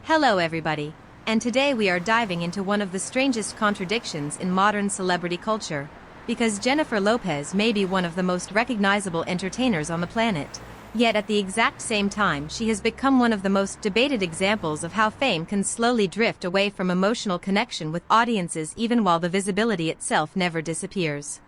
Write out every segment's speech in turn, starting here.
Hello everybody, and today we are diving into one of the strangest contradictions in modern celebrity culture, because Jennifer Lopez may be one of the most recognizable entertainers on the planet. Yet at the exact same time she has become one of the most debated examples of how fame can slowly drift away from emotional connection with audiences even while the visibility itself never disappears.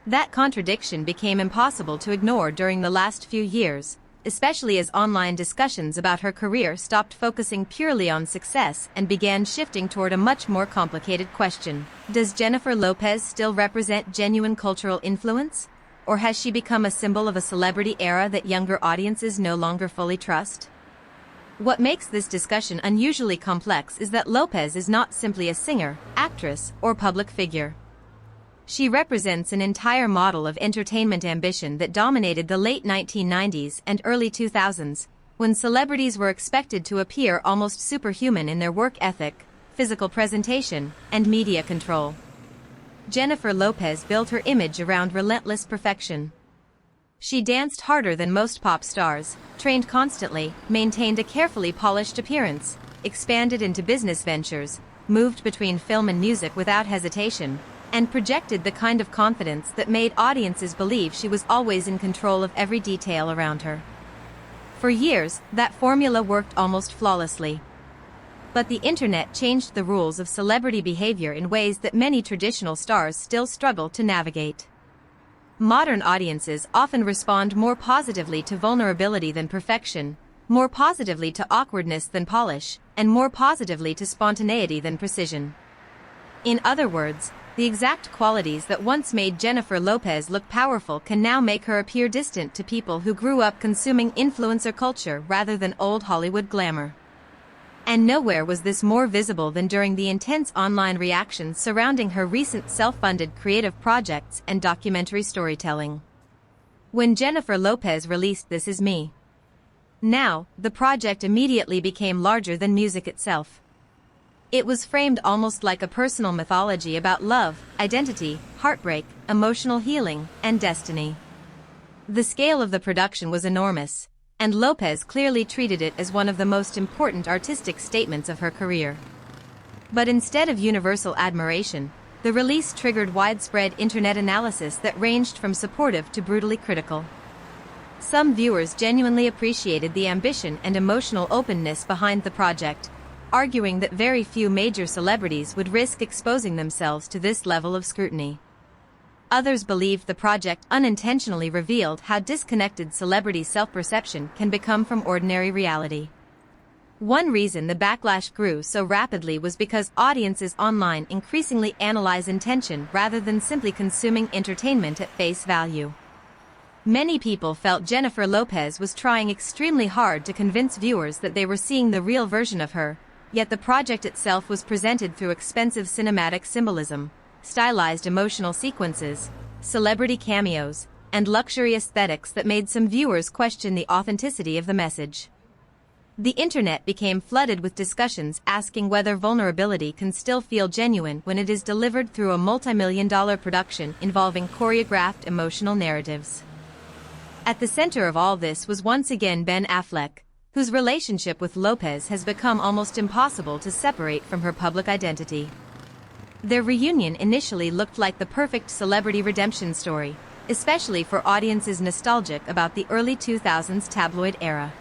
That contradiction became impossible to ignore during the last few years, especially as online discussions about her career stopped focusing purely on success and began shifting toward a much more complicated question. Does Jennifer Lopez still represent genuine cultural influence? Or has she become a symbol of a celebrity era that younger audiences no longer fully trust? What makes this discussion unusually complex is that Lopez is not simply a singer, actress, or public figure. She represents an entire model of entertainment ambition that dominated the late 1990s and early 2000s, when celebrities were expected to appear almost superhuman in their work ethic, physical presentation, and media control. Jennifer Lopez built her image around relentless perfection. She danced harder than most pop stars, trained constantly, maintained a carefully polished appearance, expanded into business ventures, moved between film and music without hesitation, and projected the kind of confidence that made audiences believe she was always in control of every detail around her. For years, that formula worked almost flawlessly. But the internet changed the rules of celebrity behavior in ways that many traditional stars still struggle to navigate. Modern audiences often respond more positively to vulnerability than perfection, more positively to awkwardness than polish, and more positively to spontaneity than precision. In other words, the exact qualities that once made Jennifer Lopez look powerful can now make her appear distant to people who grew up consuming influencer culture rather than old Hollywood glamour. And nowhere was this more visible than during the intense online reactions surrounding her recent self-funded creative projects and documentary storytelling. When Jennifer Lopez released This Is Me Now, the project immediately became larger than music itself. It was framed almost like a personal mythology about love, identity, heartbreak, emotional healing, and destiny. The scale of the production was enormous, and Lopez clearly treated it as one of the most important artistic statements of her career. But instead of universal admiration, the release triggered widespread internet analysis that ranged from supportive to brutally critical. Some viewers genuinely appreciated the ambition and emotional openness behind the project, arguing that very few major celebrities would risk exposing themselves to this level of scrutiny. Others believed the project unintentionally revealed how disconnected celebrity self-perception can become from ordinary reality. One reason the backlash grew so rapidly was because audiences online increasingly analyze intention rather than simply consuming entertainment at face value. Many people felt Jennifer Lopez was trying extremely hard to convince viewers that they were seeing the real version of her, yet the project itself was presented through expensive cinematic symbolism, stylized emotional sequences, celebrity cameos, and luxury aesthetics that made some viewers question the authenticity of the message. The internet became flooded with discussions asking whether vulnerability can still feel genuine when it is delivered through a multi-million-dollar production involving choreographed emotional narratives. At the center of all this was once again Ben Affleck, whose relationship with Lopez has become almost impossible to separate from her public identity. Their reunion initially looked like the perfect celebrity redemption story, especially for audiences nostalgic about the early 2000s tabloid era.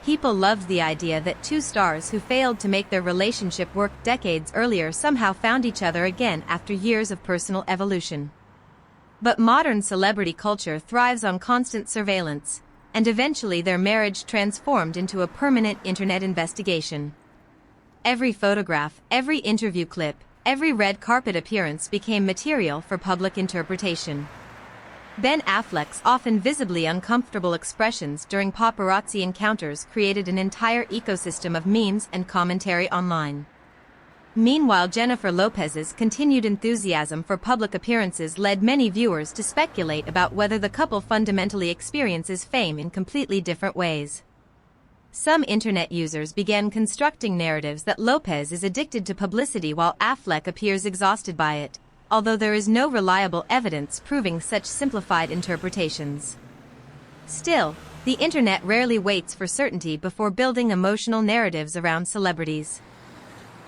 People loved the idea that two stars who failed to make their relationship work decades earlier somehow found each other again after years of personal evolution. But modern celebrity culture thrives on constant surveillance, and eventually their marriage transformed into a permanent internet investigation. Every photograph, every interview clip, every red carpet appearance became material for public interpretation. Ben Affleck's often visibly uncomfortable expressions during paparazzi encounters created an entire ecosystem of memes and commentary online. Meanwhile, Jennifer Lopez's continued enthusiasm for public appearances led many viewers to speculate about whether the couple fundamentally experiences fame in completely different ways. Some internet users began constructing narratives that Lopez is addicted to publicity while Affleck appears exhausted by it, although there is no reliable evidence proving such simplified interpretations. Still, The internet rarely waits for certainty before building emotional narratives around celebrities.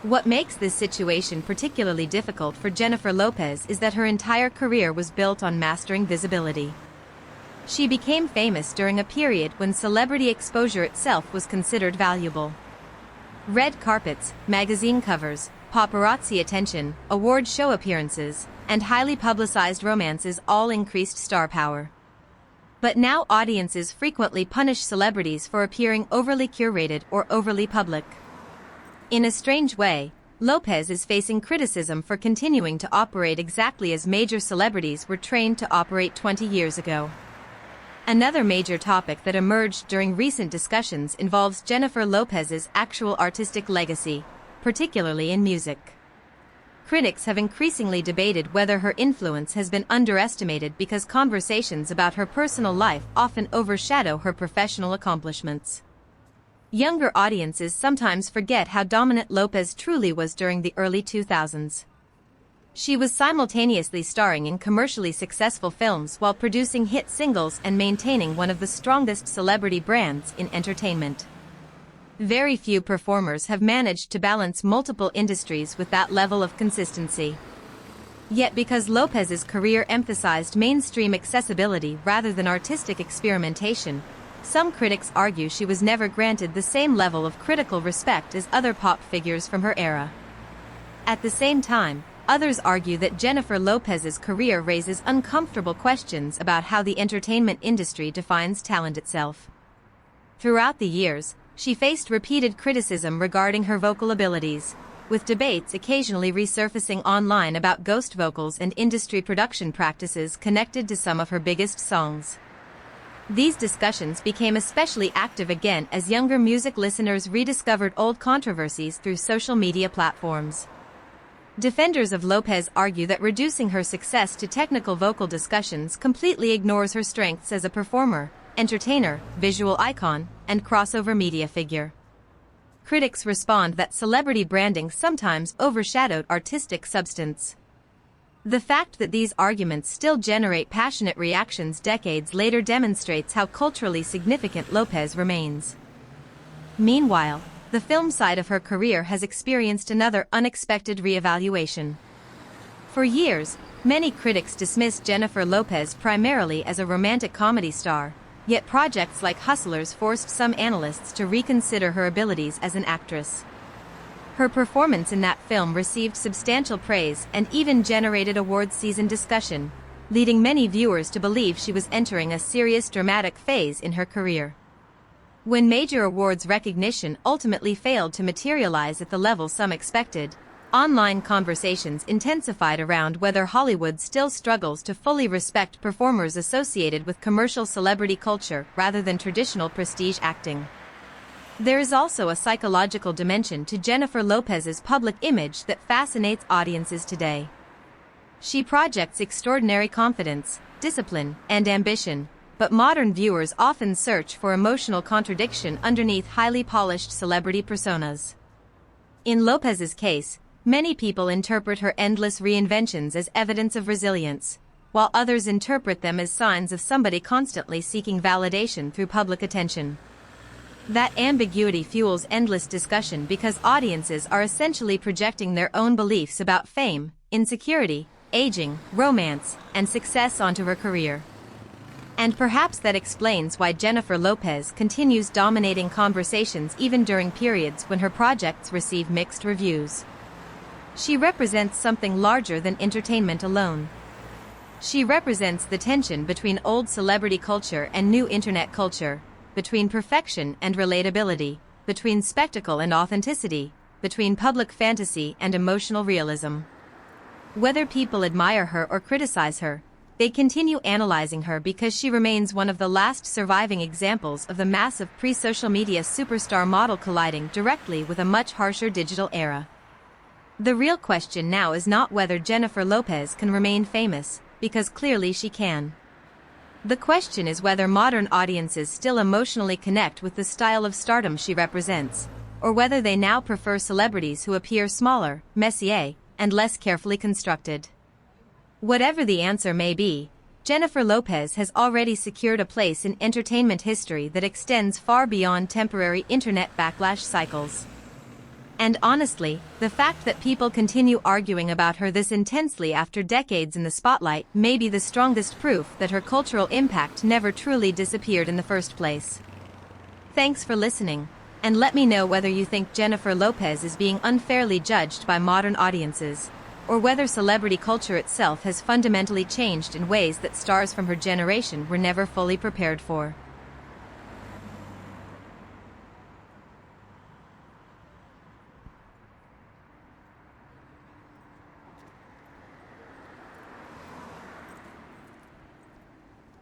What makes this situation particularly difficult for Jennifer Lopez is that her entire career was built on mastering visibility. She became famous during a period when celebrity exposure itself was considered valuable. Red carpets, magazine covers, paparazzi attention, award show appearances, and highly publicized romances all increased star power. But now audiences frequently punish celebrities for appearing overly curated or overly public. In a strange way, Lopez is facing criticism for continuing to operate exactly as major celebrities were trained to operate 20 years ago. Another major topic that emerged during recent discussions involves Jennifer Lopez's actual artistic legacy, particularly in music. Critics have increasingly debated whether her influence has been underestimated because conversations about her personal life often overshadow her professional accomplishments. Younger audiences sometimes forget how dominant Lopez truly was during the early 2000s. She was simultaneously starring in commercially successful films while producing hit singles and maintaining one of the strongest celebrity brands in entertainment. Very few performers have managed to balance multiple industries with that level of consistency. Yet because Lopez's career emphasized mainstream accessibility rather than artistic experimentation, some critics argue she was never granted the same level of critical respect as other pop figures from her era. At the same time, others argue that Jennifer Lopez's career raises uncomfortable questions about how the entertainment industry defines talent itself. Throughout the years, she faced repeated criticism regarding her vocal abilities, with debates occasionally resurfacing online about ghost vocals and industry production practices connected to some of her biggest songs. These discussions became especially active again as younger music listeners rediscovered old controversies through social media platforms. Defenders of Lopez argue that reducing her success to technical vocal discussions completely ignores her strengths as a performer, entertainer, visual icon, and crossover media figure. Critics respond that celebrity branding sometimes overshadowed artistic substance. The fact that these arguments still generate passionate reactions decades later demonstrates how culturally significant Lopez remains. Meanwhile, the film side of her career has experienced another unexpected reevaluation. For years, many critics dismissed Jennifer Lopez primarily as a romantic comedy star, yet projects like Hustlers forced some analysts to reconsider her abilities as an actress. Her performance in that film received substantial praise and even generated awards season discussion, leading many viewers to believe she was entering a serious dramatic phase in her career. When major awards recognition ultimately failed to materialize at the level some expected, online conversations intensified around whether Hollywood still struggles to fully respect performers associated with commercial celebrity culture rather than traditional prestige acting. There is also a psychological dimension to Jennifer Lopez's public image that fascinates audiences today. She projects extraordinary confidence, discipline, and ambition, but modern viewers often search for emotional contradiction underneath highly polished celebrity personas. In Lopez's case, many people interpret her endless reinventions as evidence of resilience, while others interpret them as signs of somebody constantly seeking validation through public attention. That ambiguity fuels endless discussion because audiences are essentially projecting their own beliefs about fame, insecurity, aging, romance, and success onto her career. And perhaps that explains why Jennifer Lopez continues dominating conversations even during periods when her projects receive mixed reviews. She represents something larger than entertainment alone. She represents the tension between old celebrity culture and new internet culture, between perfection and relatability, between spectacle and authenticity, between public fantasy and emotional realism. Whether people admire her or criticize her, they continue analyzing her because she remains one of the last surviving examples of the massive pre-social media superstar model colliding directly with a much harsher digital era. The real question now is not whether Jennifer Lopez can remain famous, because clearly she can. The question is whether modern audiences still emotionally connect with the style of stardom she represents, or whether they now prefer celebrities who appear smaller, messier, and less carefully constructed. Whatever the answer may be, Jennifer Lopez has already secured a place in entertainment history that extends far beyond temporary internet backlash cycles. And honestly, the fact that people continue arguing about her this intensely after decades in the spotlight may be the strongest proof that her cultural impact never truly disappeared in the first place. Thanks for listening, and let me know whether you think Jennifer Lopez is being unfairly judged by modern audiences, or whether celebrity culture itself has fundamentally changed in ways that stars from her generation were never fully prepared for.